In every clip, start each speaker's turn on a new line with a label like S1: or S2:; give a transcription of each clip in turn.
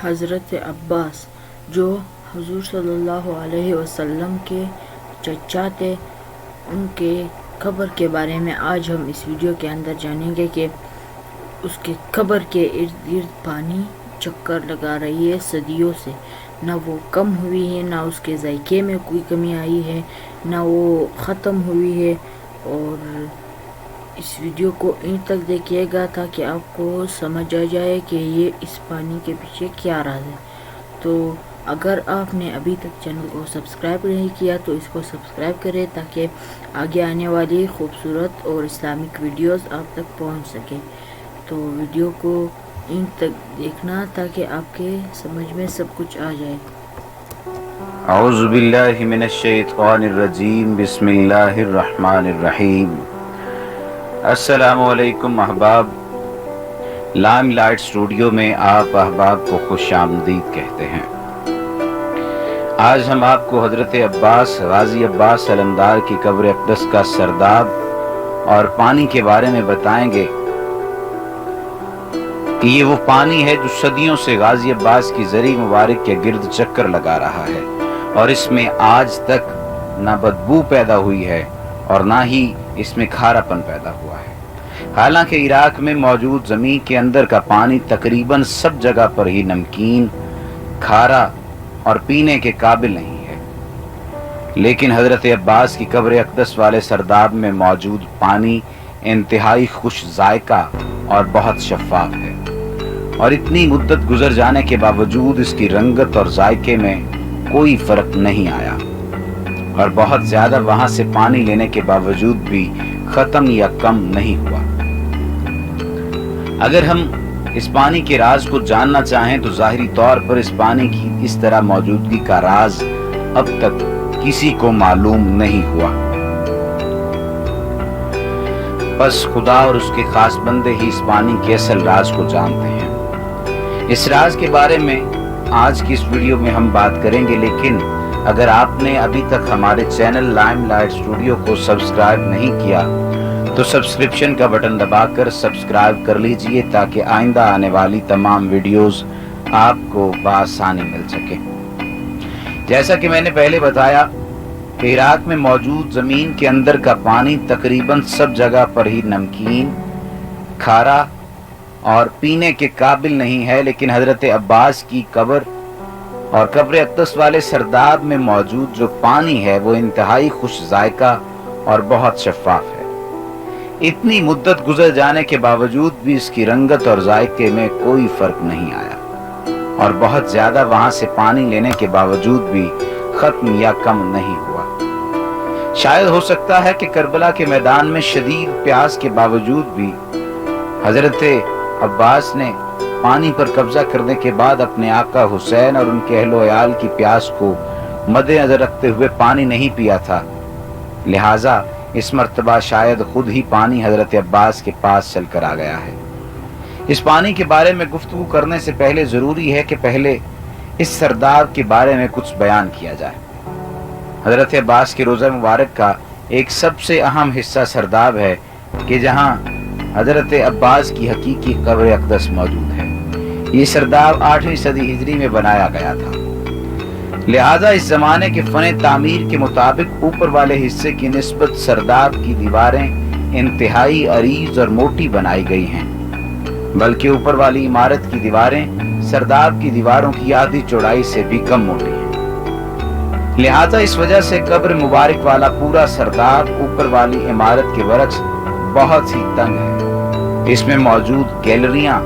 S1: حضرت عباس جو حضور صلی اللہ علیہ وسلم کے چچا تھے، ان کے قبر کے بارے میں آج ہم اس ویڈیو کے اندر جانیں گے کہ اس کے قبر کے ارد گرد پانی چکر لگا رہی ہے صدیوں سے، نہ وہ کم ہوئی ہے، نہ اس کے ذائقے میں کوئی کمی آئی ہے، نہ وہ ختم ہوئی ہے۔ اور اس ویڈیو کو اینڈ تک دیکھیے گا تاکہ آپ کو سمجھ آ جائے کہ یہ اس پانی کے پیچھے کیا راز ہے۔ تو اگر آپ نے ابھی تک چینل کو سبسکرائب نہیں کیا تو اس کو سبسکرائب کریں تاکہ آگے آنے والی خوبصورت اور اسلامک ویڈیوز آپ تک پہنچ سکے۔ تو ویڈیو کو اینڈ تک دیکھنا تاکہ آپ کے سمجھ میں سب کچھ آ جائے۔
S2: اعوذ باللہ من الشیطان الرجیم، بسم اللہ الرحمن الرحیم۔ السلام علیکم احباب، لائم لائٹ اسٹوڈیو میں آپ احباب کو خوش آمدید کہتے ہیں۔ آج ہم آپ کو حضرت عباس غازی عباس علمدار کی قبر اقدس کا سرداب اور پانی کے بارے میں بتائیں گے کہ یہ وہ پانی ہے جو صدیوں سے غازی عباس کی زرعی مبارک کے گرد چکر لگا رہا ہے، اور اس میں آج تک نہ بدبو پیدا ہوئی ہے اور نہ ہی اس میں کھارا پن پیدا ہوا ہے۔ حالانکہ عراق میں موجود زمین کے اندر کا پانی تقریباً سب جگہ پر ہی نمکین، کھارا اور پینے کے قابل نہیں ہے، لیکن حضرت عباس کی قبر اقدس والے سرداب میں موجود پانی انتہائی خوش ذائقہ اور بہت شفاف ہے، اور اتنی مدت گزر جانے کے باوجود اس کی رنگت اور ذائقے میں کوئی فرق نہیں آیا، اور بہت زیادہ وہاں سے پانی لینے کے باوجود بھی ختم یا کم نہیں ہوا۔ اگر ہم اس پانی کے راز کو جاننا چاہیں تو ظاہری طور پر اس پانی کی اس طرح موجودگی کا راز اب تک کسی کو معلوم نہیں ہوا۔ بس خدا اور اس کے خاص بندے ہی اس پانی کے اصل راز کو جانتے ہیں۔ اس راز کے بارے میں آج کی اس ویڈیو میں ہم بات کریں گے، لیکن اگر آپ نے ابھی تک ہمارے چینل لائم لائٹ اسٹوڈیو کو سبسکرائب نہیں کیا تو سبسکرپشن کا بٹن دبا کر سبسکرائب کر لیجئے تاکہ آئندہ آنے والی تمام ویڈیوز آپ کو بآسانی مل سکے۔ جیسا کہ میں نے پہلے بتایا کہ عراق میں موجود زمین کے اندر کا پانی تقریباً سب جگہ پر ہی نمکین، کھارا اور پینے کے قابل نہیں ہے، لیکن حضرت عباس کی قبر اور قبر اقدس والے سرداب میں موجود جو پانی ہے وہ انتہائی خوش ذائقہ اور بہت شفاف ہے۔ اتنی مدت گزر جانے کے باوجود بھی اس کی رنگت اور ذائقے میں کوئی فرق نہیں آیا، اور بہت زیادہ وہاں سے پانی لینے کے باوجود بھی ختم یا کم نہیں ہوا۔ شاید ہو سکتا ہے کہ کربلا کے میدان میں شدید پیاس کے باوجود بھی حضرت عباس نے پانی پر قبضہ کرنے کے بعد اپنے آقا حسین اور ان کے اہل و عیال کی پیاس کو مد نظر رکھتے ہوئے پانی نہیں پیا تھا، لہٰذا اس مرتبہ شاید خود ہی پانی حضرت عباس کے پاس چل کر آ گیا ہے۔ اس پانی کے بارے میں گفتگو کرنے سے پہلے ضروری ہے کہ پہلے اس سرداب کے بارے میں کچھ بیان کیا جائے۔ حضرت عباس کے روضہ مبارک کا ایک سب سے اہم حصہ سرداب ہے کہ جہاں حضرت عباس کی حقیقی قبر اقدس موجود ہے۔ یہ سرداب 8ویں صدی ہجری میں بنایا گیا تھا، لہذا اس زمانے کے فن تعمیر کے مطابق اوپر والے حصے کی نسبت سرداب کی دیواریں انتہائی عریض اور موٹی بنائی گئی ہیں، بلکہ اوپر والی عمارت کی دیواریں سرداب کی دیواروں کی آدھی چوڑائی سے بھی کم موٹی ہیں، لہذا اس وجہ سے قبر مبارک والا پورا سرداب اوپر والی عمارت کے برعکس بہت ہی تنگ ہے۔ اس میں موجود گیلریاں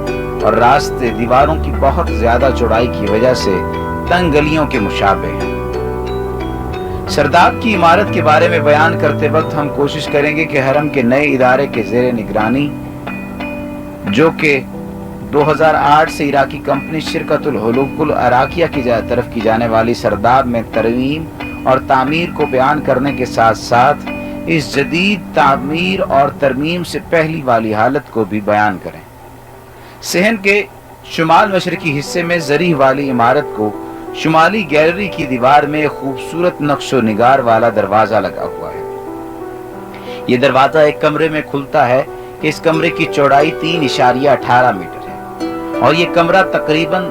S2: اور راستے دیواروں کی بہت زیادہ چوڑائی کی وجہ سے تنگ گلیوں کے مشابہ ہیں۔ سرداب کی عمارت کے بارے میں بیان کرتے وقت ہم کوشش کریں گے کہ حرم کے نئے ادارے کے زیر نگرانی، جو کہ 2008 سے عراقی کمپنی شرکت الحلوق العراقیہ کی طرف کی جانے والی سرداب میں ترمیم اور تعمیر کو بیان کرنے کے ساتھ ساتھ اس جدید تعمیر اور ترمیم سے پہلی والی حالت کو بھی بیان کریں۔ صحن کے شمال مشرقی حصے میں زرعی والی عمارت کو شمالی گیلری کی دیوار میں ایک خوبصورت نقش و نگار والا دروازہ لگا ہوا ہے۔ یہ دروازہ ایک کمرے میں کھلتا ہے کہ اس کمرے کی چوڑائی 3.18 میٹر ہے، اور یہ کمرہ تقریباً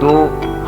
S2: 2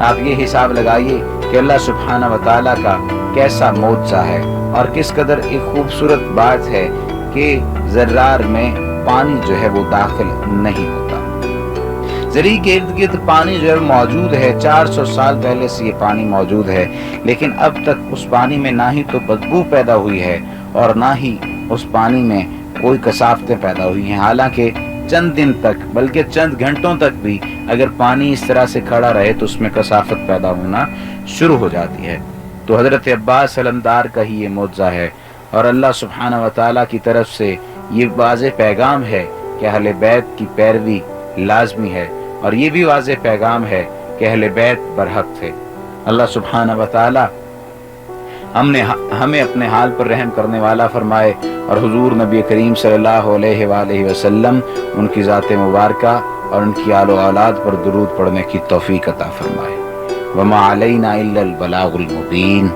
S2: آپ یہ حساب لگائیے کہ اللہ سبحانہ و تعالیٰ کا کیسا معجزہ ہے اور کس قدر ایک خوبصورت بات ہے کہ ذرار میں پانی جو ہے وہ داخل نہیں ہوتا۔ زمین کے ارد گرد پانی جو ہے موجود ہے، 400 سال پہلے سے یہ پانی موجود ہے، لیکن اب تک اس پانی میں نہ ہی تو بدبو پیدا ہوئی ہے اور نہ ہی اس پانی میں کوئی کثافتیں پیدا ہوئی ہیں۔ حالانکہ چند دن تک بلکہ چند گھنٹوں تک بھی اگر پانی اس طرح سے کھڑا رہے تو اس میں کثافت پیدا ہونا شروع ہو جاتی ہے۔ تو حضرت عباس علمدار کا ہی یہ معجزہ ہے، اور اللہ سبحانہ و تعالیٰ کی طرف سے یہ واضح پیغام ہے کہ اہل بیت کی پیروی لازمی ہے، اور یہ بھی واضح پیغام ہے کہ اہل بیت برحق تھے۔ اللہ سبحانہ و تعالیٰ ہمیں اپنے حال پر رحم کرنے والا فرمائے، اور حضور نبی کریم صلی اللہ علیہ وآلہ وسلم ان کی ذات مبارکہ اور ان کی آل و اولاد پر درود پڑھنے کی توفیق عطا فرمائے۔ وما علینا الا البلاغ المبین۔